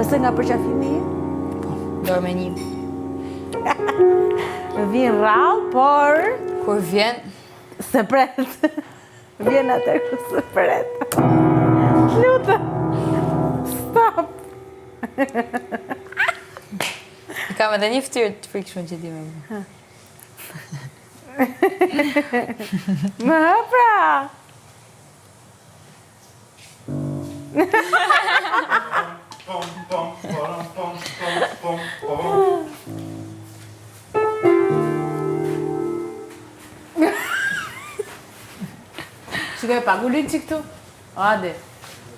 Nëse nga përqafimi? Dorë me një. Vjen rrallë, por... Kur vjen... Se pret. Vjen atër ku se pret. Lutë. Stop. Kam edhe një ftyrë të frikshme që ti me më. Më pra. Shikoj pak, u linë që këtu? Ade.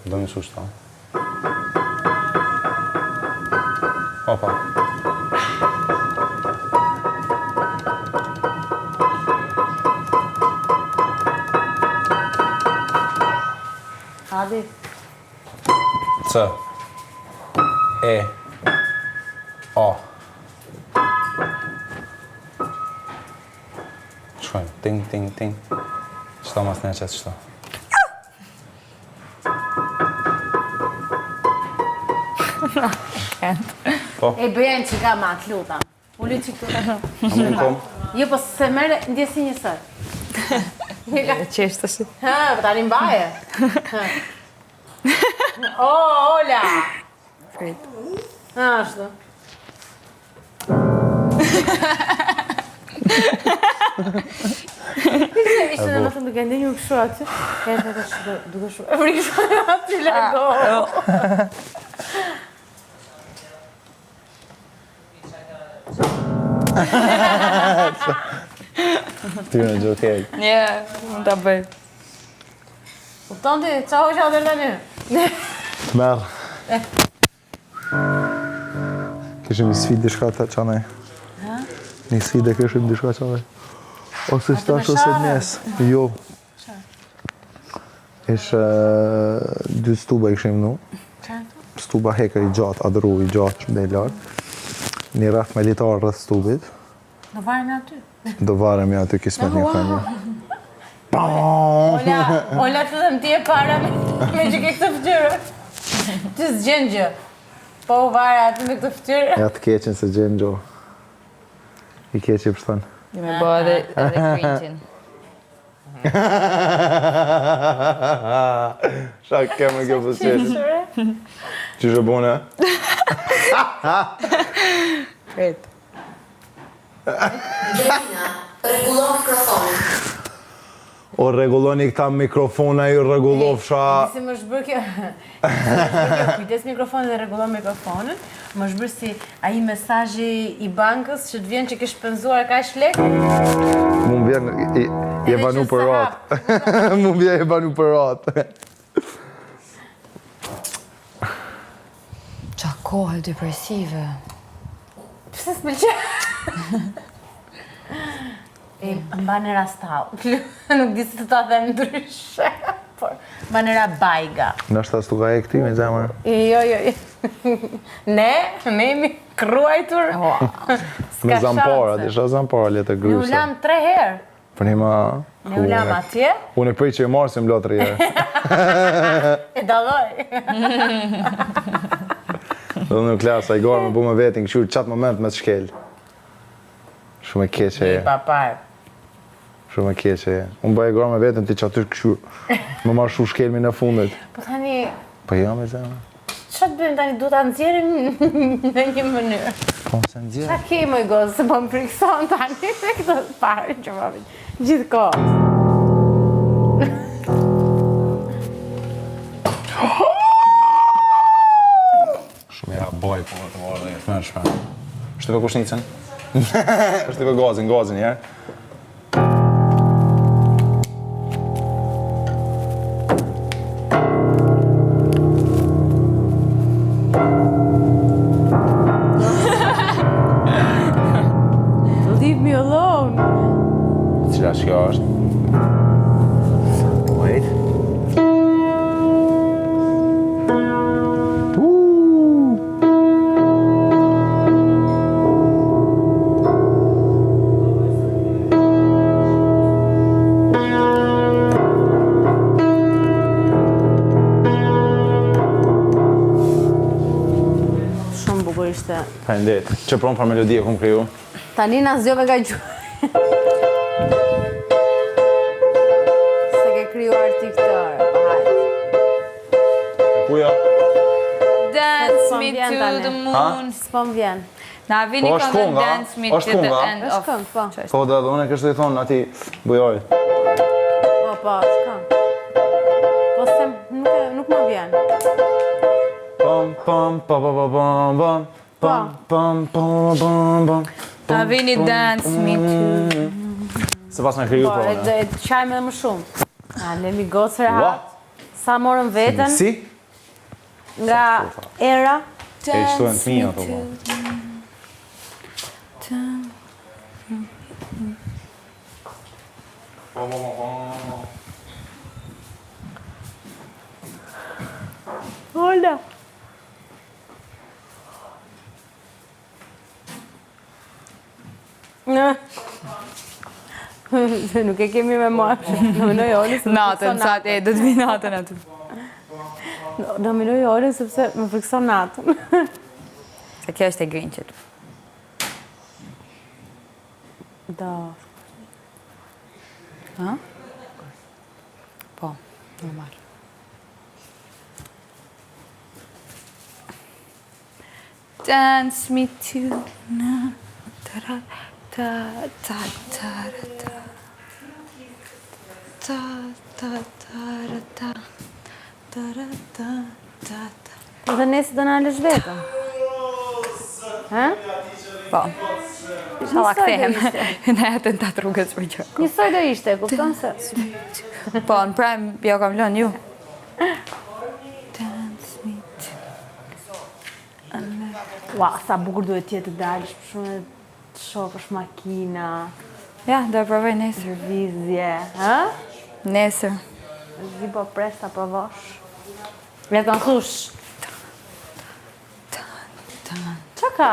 Do një sushta. Opa. Ade. C. E. O. Shkojmë. Ting, ting, ting. Qëta mas në qëtë qëta. Po? E bëjnë që ka ma, të luta. Ulli që këtu. Amë në kom. Jo, po se mërë ndjesi njësër. Qeshtë të shi. Ha, po tani mbaje. O, Ola! Frit. Ha, ashtu. Ishte në thëmë duke ndenjur këshu aty. E në të shë duke shu. E frikëshu aty largo. Ty në gjokej. Një, më të bëj. Kupton ti, qa ho që atër tani? Merë. Këshim një sfit dishka të qanaj. Një sfit e këshim dishka qanaj. Ose shtash ose mes. Jo. Ishë 2 stuba i këshim nu. Stuba hekër i gjatë, adru i gjatë që mdej lartë. Një raf me litarë rrëth stubit. Do varem aty. Do varem ja aty kismet një kënjë. Ola të dhe më ti e para me që ke këtë ftyrë. Ti s'gjen gjë. Po u vare aty me këtë ftyrë. Ja të keqen se gjenë gjo. I keqi për thënë. Një me bëha edhe cringe-in. Shak kemë kjo pësqesh. Qështë e bune? Frit. Delina, rregullon mikrofonin. O regulloni këta mikrofona ju regullofsha. Si më shbër kjo... Kujtes mikrofonin dhe rregullon mikrofonin. Më shbër si aji mesazhi i bankës që të vjen që ke shpenzuar kaq lekë. Mu m'vjen i banu për ratë. Mu m'vjen i banu për ratë. Qa kohë depresive. Pse s'pëlqen? Mbanera stall. Nuk di si të ta them ndryshe. Por mbanera bajga. Nështë s'tu ka e këti me zemër. Jo. Ne jemi kruajtur. Me zampara, disha zampara letë e Ne gryse. ulam 3 herë. Për një ma... Ne ulam atje. Unë e pëj që e marë si m'la 3 herë. E dalloj. Dhe në klasa i garë me bu me vetin këshur qatë moment me të shkel. Shumë e keqe e. Papar. Shumë e keqe e. Unë bëj e garë me vetin ti qatë këshur. Më marrë shu shkelmi në fundit. Po tani, Po jo me zemë. ç'a të bëjmë tani, duhet ta nxjerrim në një mënyrë. Po se në Ç'a ke më gozë, se po më frikson tani me këtë parë që më vjen. Gjithkohë. Shumë ja boj, po të marrë dhe jetë mërshme. Shtyve kushnicën? Shtyve gazin njerë. Leave me alone. Cila shkjo është? Wait. kur ishte. Faleminderit. Që pron për melodi e kum kriju. Tani na zgjove nga gjuhë. Se ke krijuar ti këtë orë. Ku jo? Dance s'po me vjen to tani. the moon. S'po më vjen. Na vini Po, është këngën kunga, Dance me është to the kunga. end Është of. këngë, po. Po dhe unë kështë të i thonë ati bujorit. Po, s'ka. Po se nuk më vjen. Pam, pam, pa, pa, pa, pam, pam. Pam, pam, pam, pam, pam. Na vini Dance me to. Se pas me kriju Po, po. e të qajmë edhe më shumë. A, lemi gocë rehat. Sa morëm veten Si? nga era. E qëtu e në të mija ato po. Holda. Nuk e kemi me marrë. Nominoj Olin sepse Natën, sa të do të vi natën aty. Nominoj Olin sepse më frikson natën. Se kjo është e grinqet. Do. Ha? Po, normal. Dance me to na ta ta ta ta ta ta ta ta ta ta ta. Dhe nesë do na lësh vetëm. Ha? Po. Inshallah kthehem në jetën të rrugës për gjë. Njësoj do ishte, kupton se. Po, në prem, jo kam lënë ju. Dance me to. Ua, sa bukur duhet tjetë të dalësh, për shumë të shofësh makina, Ja, do e provoj nesër. vizje, ha? Nesër. Zi po pres ta provosh. Le të nësush. Qa ka?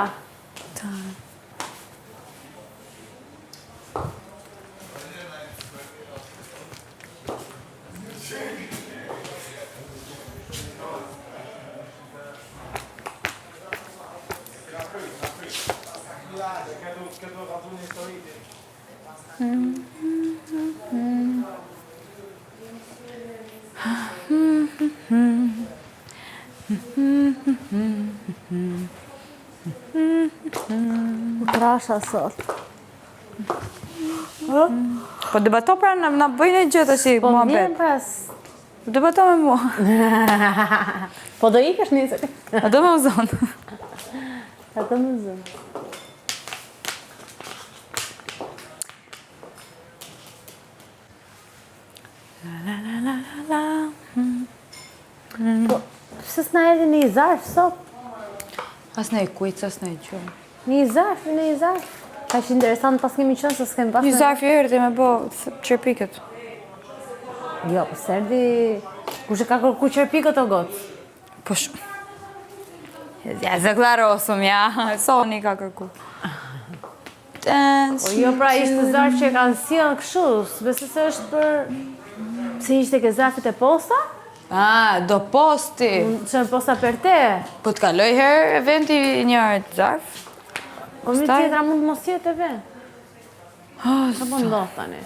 U trasha sot. Po debato pra na bëjnë e gjë tash Po mua vjen bet. pas. Debato me mua. Po do ikesh nesër. A do më uzon. Atë më zëm. Po, pse s'na erdhi në i zarf sot? As në i kujtë, as në i gjë. Në i zarf. Ka që interesant pas kemi qënë se s'kemi pas Një zarfi erdi me bo qërpikët. Jo, po s'erdi... Kush e ka kërku qërpikët o gotë? Po shumë. Ja, zaklarosëm, ja. Soni ka kërku. Dance. Po jo pra ishte zarf që e kanë sjellë kështu, besoj se është për... Se ishte ke zarfit e posta? Do posti. Që në posta për te? Po të kaloj herë eventi njërë të zarf. Po mi tjetra mund mos jetë e ven. Sa po ndodh tani?